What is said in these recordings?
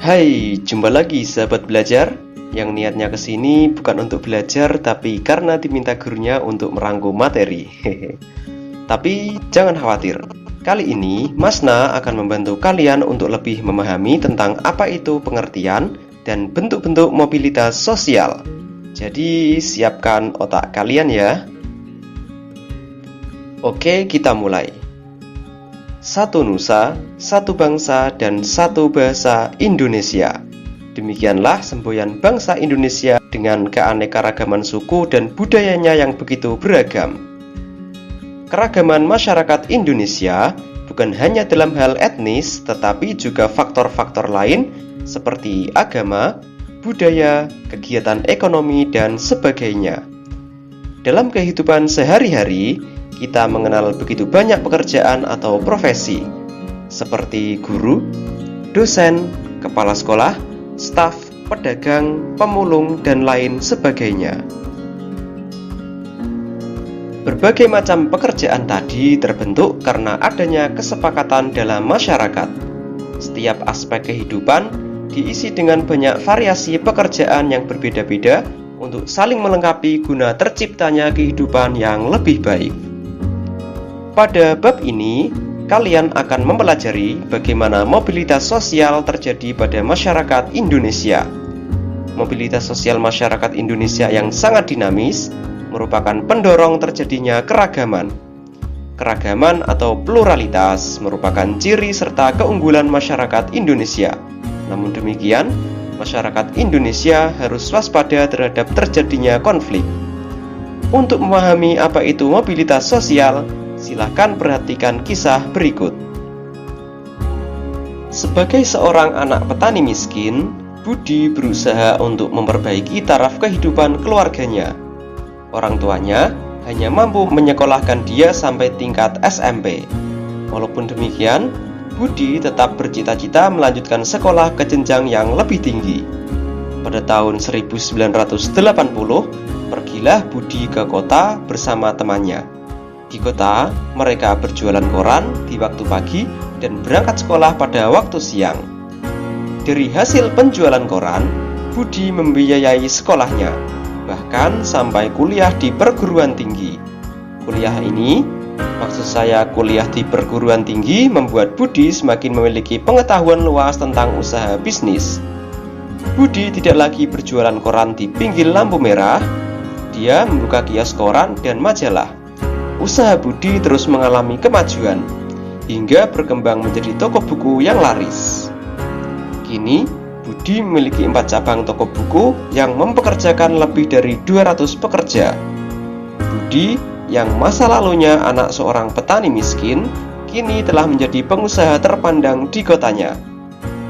Hai, jumpa lagi sahabat belajar yang niatnya kesini bukan untuk belajar tapi karena diminta gurunya untuk merangkum materi. Tapi jangan khawatir, kali ini Masna akan membantu kalian untuk lebih memahami tentang apa itu pengertian dan bentuk-bentuk mobilitas sosial. Jadi siapkan otak kalian ya. Oke, kita mulai. Satu nusa, satu bangsa, dan satu bahasa Indonesia. Demikianlah semboyan bangsa Indonesia dengan keanekaragaman suku dan budayanya yang begitu beragam. Keragaman masyarakat Indonesia bukan hanya dalam hal etnis, tetapi juga faktor-faktor lain seperti agama, budaya, kegiatan ekonomi, dan sebagainya. Dalam kehidupan sehari-hari, kita mengenal begitu banyak pekerjaan atau profesi, seperti guru, dosen, kepala sekolah, staf, pedagang, pemulung, dan lain sebagainya. Berbagai macam pekerjaan tadi terbentuk karena adanya kesepakatan dalam masyarakat. Setiap aspek kehidupan diisi dengan banyak variasi pekerjaan yang berbeda-beda untuk saling melengkapi guna terciptanya kehidupan yang lebih baik. Pada bab ini, kalian akan mempelajari bagaimana mobilitas sosial terjadi pada masyarakat Indonesia. Mobilitas sosial masyarakat Indonesia yang sangat dinamis merupakan pendorong terjadinya keragaman. Keragaman atau pluralitas merupakan ciri serta keunggulan masyarakat Indonesia. Namun demikian, masyarakat Indonesia harus waspada terhadap terjadinya konflik. Untuk memahami apa itu mobilitas sosial, silahkan perhatikan kisah berikut. Sebagai seorang anak petani miskin, Budi berusaha untuk memperbaiki taraf kehidupan keluarganya. Orang tuanya hanya mampu menyekolahkan dia sampai tingkat SMP. Walaupun demikian, Budi tetap bercita-cita melanjutkan sekolah ke jenjang yang lebih tinggi. Pada tahun 1980, pergilah Budi ke kota bersama temannya. Di kota, mereka berjualan koran di waktu pagi dan berangkat sekolah pada waktu siang. Dari hasil penjualan koran, Budi membiayai sekolahnya, bahkan sampai kuliah di perguruan tinggi. Kuliah ini, maksud saya kuliah di perguruan tinggi, membuat Budi semakin memiliki pengetahuan luas tentang usaha bisnis. Budi tidak lagi berjualan koran di pinggir lampu merah, dia membuka kios koran dan majalah. Usaha Budi terus mengalami kemajuan, hingga berkembang menjadi toko buku yang laris. Kini, Budi memiliki 4 cabang toko buku yang mempekerjakan lebih dari 200 pekerja. Budi, yang masa lalunya anak seorang petani miskin, kini telah menjadi pengusaha terpandang di kotanya.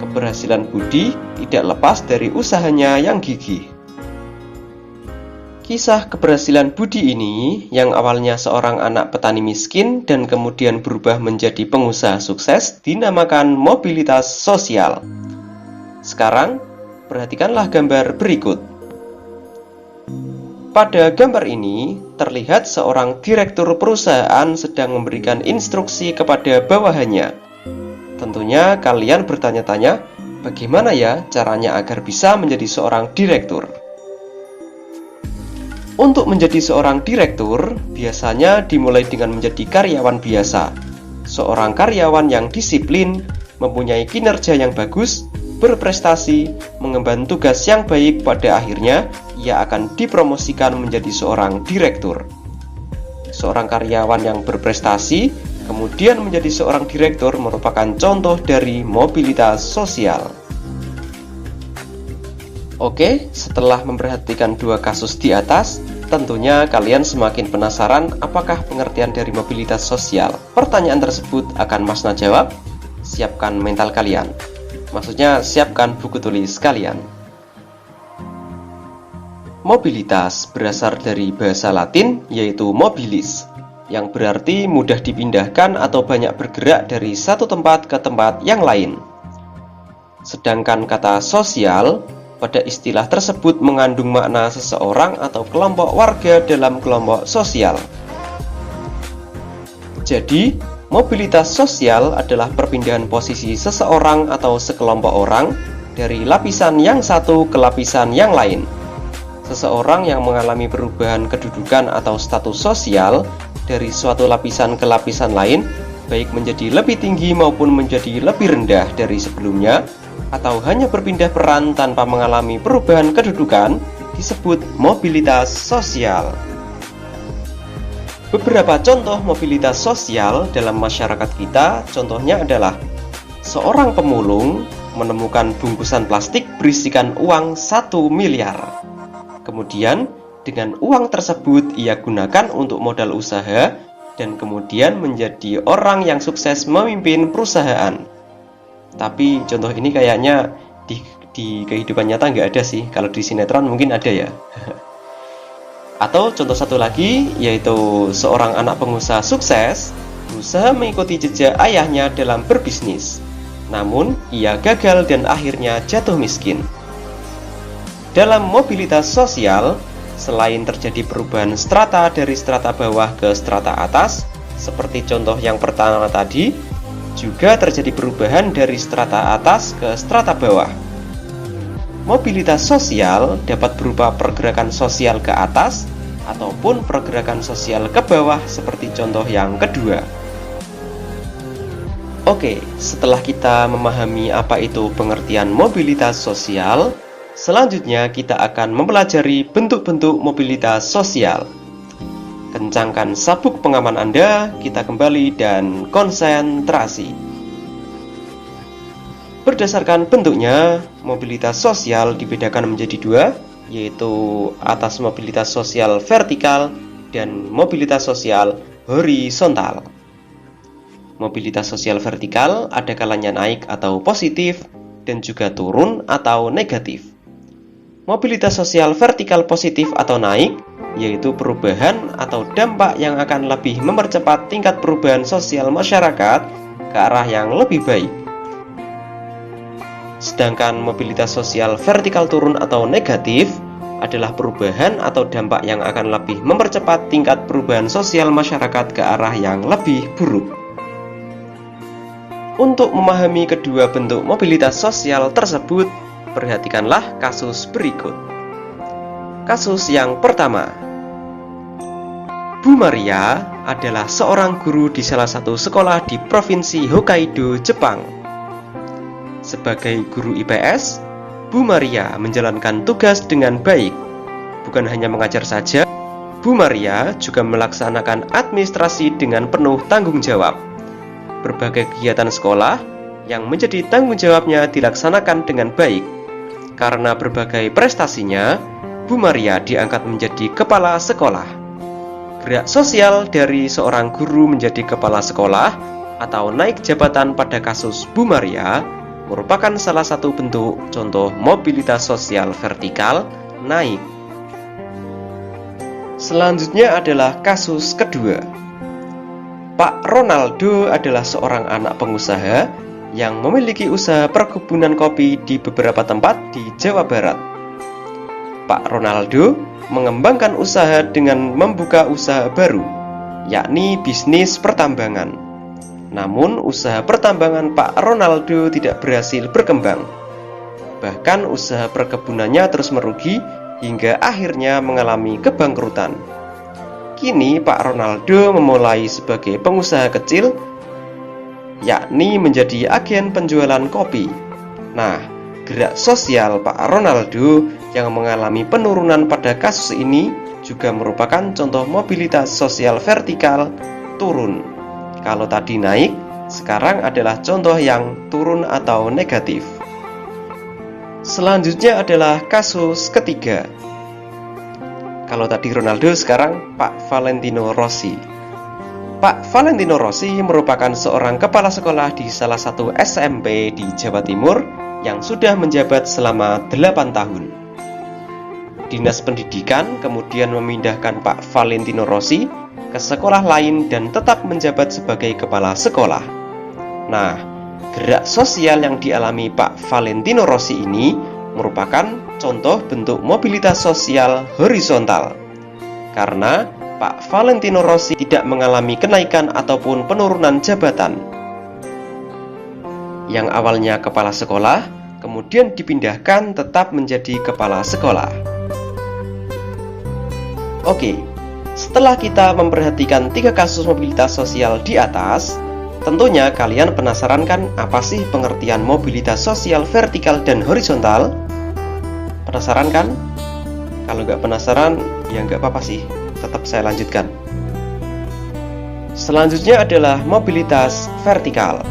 Keberhasilan Budi tidak lepas dari usahanya yang gigih. Kisah keberhasilan Budi ini, yang awalnya seorang anak petani miskin dan kemudian berubah menjadi pengusaha sukses, dinamakan mobilitas sosial. Sekarang, perhatikanlah gambar berikut. Pada gambar ini, terlihat seorang direktur perusahaan sedang memberikan instruksi kepada bawahannya. Tentunya kalian bertanya-tanya, bagaimana ya caranya agar bisa menjadi seorang direktur? Untuk menjadi seorang direktur, biasanya dimulai dengan menjadi karyawan biasa. Seorang karyawan yang disiplin, mempunyai kinerja yang bagus, berprestasi, mengemban tugas yang baik, pada akhirnya ia akan dipromosikan menjadi seorang direktur. Seorang karyawan yang berprestasi, kemudian menjadi seorang direktur merupakan contoh dari mobilitas sosial. Oke, setelah memperhatikan 2 kasus di atas, tentunya kalian semakin penasaran apakah pengertian dari mobilitas sosial. Pertanyaan tersebut akan Masna jawab. Siapkan mental kalian. Maksudnya, siapkan buku tulis kalian. Mobilitas berasal dari bahasa Latin, yaitu mobilis, yang berarti mudah dipindahkan atau banyak bergerak dari satu tempat ke tempat yang lain. Sedangkan kata sosial pada istilah tersebut mengandung makna seseorang atau kelompok warga dalam kelompok sosial. Jadi, mobilitas sosial adalah perpindahan posisi seseorang atau sekelompok orang dari lapisan yang satu ke lapisan yang lain. Seseorang yang mengalami perubahan kedudukan atau status sosial dari suatu lapisan ke lapisan lain, baik menjadi lebih tinggi maupun menjadi lebih rendah dari sebelumnya, atau hanya berpindah peran tanpa mengalami perubahan kedudukan, disebut mobilitas sosial. Beberapa contoh mobilitas sosial dalam masyarakat kita, contohnya adalah seorang pemulung menemukan bungkusan plastik berisikan uang 1 miliar. Kemudian, dengan uang tersebut ia gunakan untuk modal usaha dan kemudian menjadi orang yang sukses memimpin perusahaan. Tapi contoh ini kayaknya di kehidupan nyata nggak ada sih. Kalau di sinetron mungkin ada ya. Atau contoh satu lagi, yaitu seorang anak pengusaha sukses berusaha mengikuti jejak ayahnya dalam berbisnis. Namun, ia gagal dan akhirnya jatuh miskin. Dalam mobilitas sosial, selain terjadi perubahan strata dari strata bawah ke strata atas, seperti contoh yang pertama tadi, juga terjadi perubahan dari strata atas ke strata bawah. Mobilitas sosial dapat berupa pergerakan sosial ke atas ataupun pergerakan sosial ke bawah seperti contoh yang kedua. Oke, setelah kita memahami apa itu pengertian mobilitas sosial, selanjutnya kita akan mempelajari bentuk-bentuk mobilitas sosial. Kencangkan sabuk pengaman Anda, kita kembali dan konsentrasi. Berdasarkan bentuknya, mobilitas sosial dibedakan menjadi dua, yaitu atas mobilitas sosial vertikal dan mobilitas sosial horizontal. Mobilitas sosial vertikal ada kalanya naik atau positif dan juga turun atau negatif. Mobilitas sosial vertikal positif atau naik, yaitu perubahan atau dampak yang akan lebih mempercepat tingkat perubahan sosial masyarakat ke arah yang lebih baik. Sedangkan mobilitas sosial vertikal turun atau negatif adalah perubahan atau dampak yang akan lebih mempercepat tingkat perubahan sosial masyarakat ke arah yang lebih buruk. Untuk memahami kedua bentuk mobilitas sosial tersebut, perhatikanlah kasus berikut. Kasus yang pertama, Bu Maria adalah seorang guru di salah satu sekolah di provinsi Hokkaido, Jepang. Sebagai guru IPS, Bu Maria menjalankan tugas dengan baik. Bukan hanya mengajar saja, Bu Maria juga melaksanakan administrasi dengan penuh tanggung jawab. Berbagai kegiatan sekolah yang menjadi tanggung jawabnya dilaksanakan dengan baik. Karena berbagai prestasinya, Bu Maria diangkat menjadi kepala sekolah. Gerak sosial dari seorang guru menjadi kepala sekolah atau naik jabatan pada kasus Bu Maria merupakan salah satu bentuk contoh mobilitas sosial vertikal naik. Selanjutnya adalah kasus kedua. Pak Ronaldo adalah seorang anak pengusaha yang memiliki usaha perkebunan kopi di beberapa tempat di Jawa Barat. Pak Ronaldo mengembangkan usaha dengan membuka usaha baru, yakni bisnis pertambangan. Namun, usaha pertambangan Pak Ronaldo tidak berhasil berkembang. Bahkan, usaha perkebunannya terus merugi hingga akhirnya mengalami kebangkrutan. Kini, Pak Ronaldo memulai sebagai pengusaha kecil, yakni menjadi agen penjualan kopi. Nah, gerak sosial Pak Ronaldo yang mengalami penurunan pada kasus ini juga merupakan contoh mobilitas sosial vertikal turun. Kalau tadi naik, sekarang adalah contoh yang turun atau negatif. Selanjutnya adalah kasus ketiga. Kalau tadi Ronaldo, sekarang Pak Valentino Rossi. Pak Valentino Rossi merupakan seorang kepala sekolah di salah satu SMP di Jawa Timur yang sudah menjabat selama 8 tahun. Dinas Pendidikan kemudian memindahkan Pak Valentino Rossi ke sekolah lain dan tetap menjabat sebagai kepala sekolah. Nah, gerak sosial yang dialami Pak Valentino Rossi ini merupakan contoh bentuk mobilitas sosial horizontal. Karena Pak Valentino Rossi tidak mengalami kenaikan ataupun penurunan jabatan. Yang awalnya kepala sekolah, kemudian dipindahkan tetap menjadi kepala sekolah. Oke, setelah kita memperhatikan 3 kasus mobilitas sosial di atas, tentunya kalian penasaran kan apa sih pengertian mobilitas sosial vertikal dan horizontal? Penasaran kan? Kalau nggak penasaran, ya nggak apa-apa sih, tetap saya lanjutkan. Selanjutnya adalah mobilitas vertikal.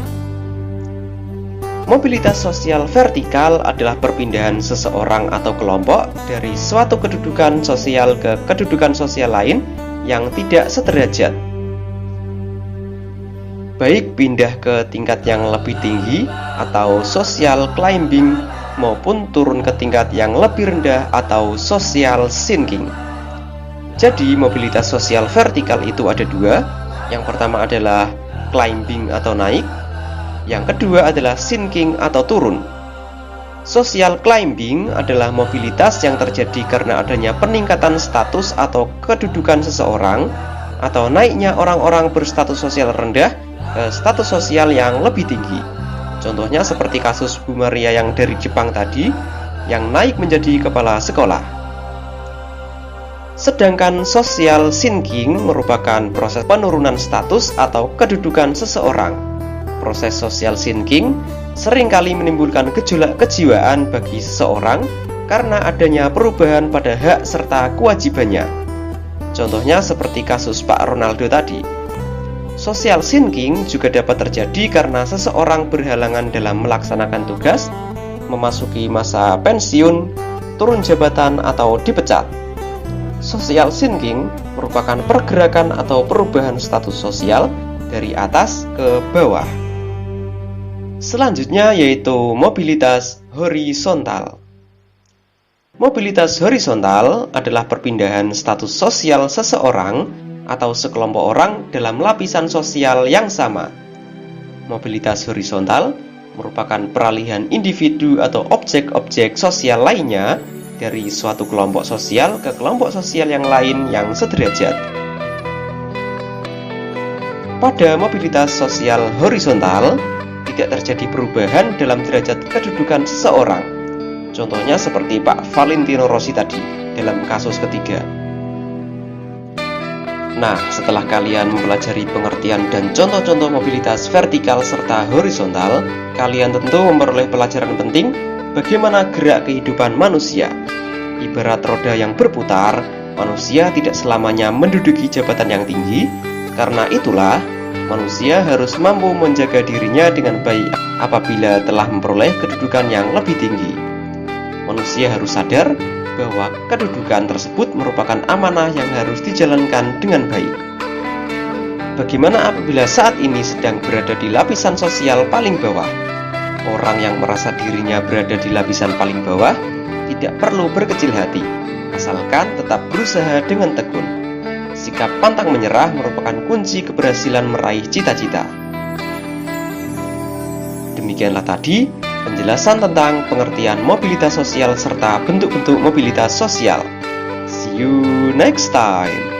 Mobilitas sosial vertikal adalah perpindahan seseorang atau kelompok dari suatu kedudukan sosial ke kedudukan sosial lain yang tidak sederajat. Baik pindah ke tingkat yang lebih tinggi atau social climbing, maupun turun ke tingkat yang lebih rendah atau social sinking. Jadi mobilitas sosial vertikal itu ada 2. Yang pertama adalah climbing atau naik, yang kedua adalah sinking atau turun. Social climbing adalah mobilitas yang terjadi karena adanya peningkatan status atau kedudukan seseorang, atau naiknya orang-orang berstatus sosial rendah ke status sosial yang lebih tinggi. Contohnya seperti kasus Bu Maria yang dari Jepang tadi, yang naik menjadi kepala sekolah. Sedangkan social sinking merupakan proses penurunan status atau kedudukan seseorang. Proses social sinking seringkali menimbulkan gejolak kejiwaan bagi seseorang karena adanya perubahan pada hak serta kewajibannya. Contohnya seperti kasus Pak Ronaldo tadi. Social sinking juga dapat terjadi karena seseorang berhalangan dalam melaksanakan tugas, memasuki masa pensiun, turun jabatan, atau dipecat. Social sinking merupakan pergerakan atau perubahan status sosial dari atas ke bawah. Selanjutnya yaitu mobilitas horizontal. Mobilitas horizontal adalah perpindahan status sosial seseorang atau sekelompok orang dalam lapisan sosial yang sama. Mobilitas horizontal merupakan peralihan individu atau objek-objek sosial lainnya dari suatu kelompok sosial ke kelompok sosial yang lain yang sederajat. Pada mobilitas sosial horizontal, tidak terjadi perubahan dalam derajat kedudukan seseorang. Contohnya seperti Pak Valentino Rossi tadi dalam kasus ketiga. Nah, setelah kalian mempelajari pengertian dan contoh-contoh mobilitas vertikal serta horizontal, kalian tentu memperoleh pelajaran penting bagaimana gerak kehidupan manusia. Ibarat roda yang berputar, manusia tidak selamanya menduduki jabatan yang tinggi. Karena itulah, manusia harus mampu menjaga dirinya dengan baik apabila telah memperoleh kedudukan yang lebih tinggi. Manusia harus sadar bahwa kedudukan tersebut merupakan amanah yang harus dijalankan dengan baik. Bagaimana apabila saat ini sedang berada di lapisan sosial paling bawah? Orang yang merasa dirinya berada di lapisan paling bawah tidak perlu berkecil hati, asalkan tetap berusaha dengan tekun. Sikap pantang menyerah merupakan kunci keberhasilan meraih cita-cita. Demikianlah tadi penjelasan tentang pengertian mobilitas sosial serta bentuk-bentuk mobilitas sosial. See you next time.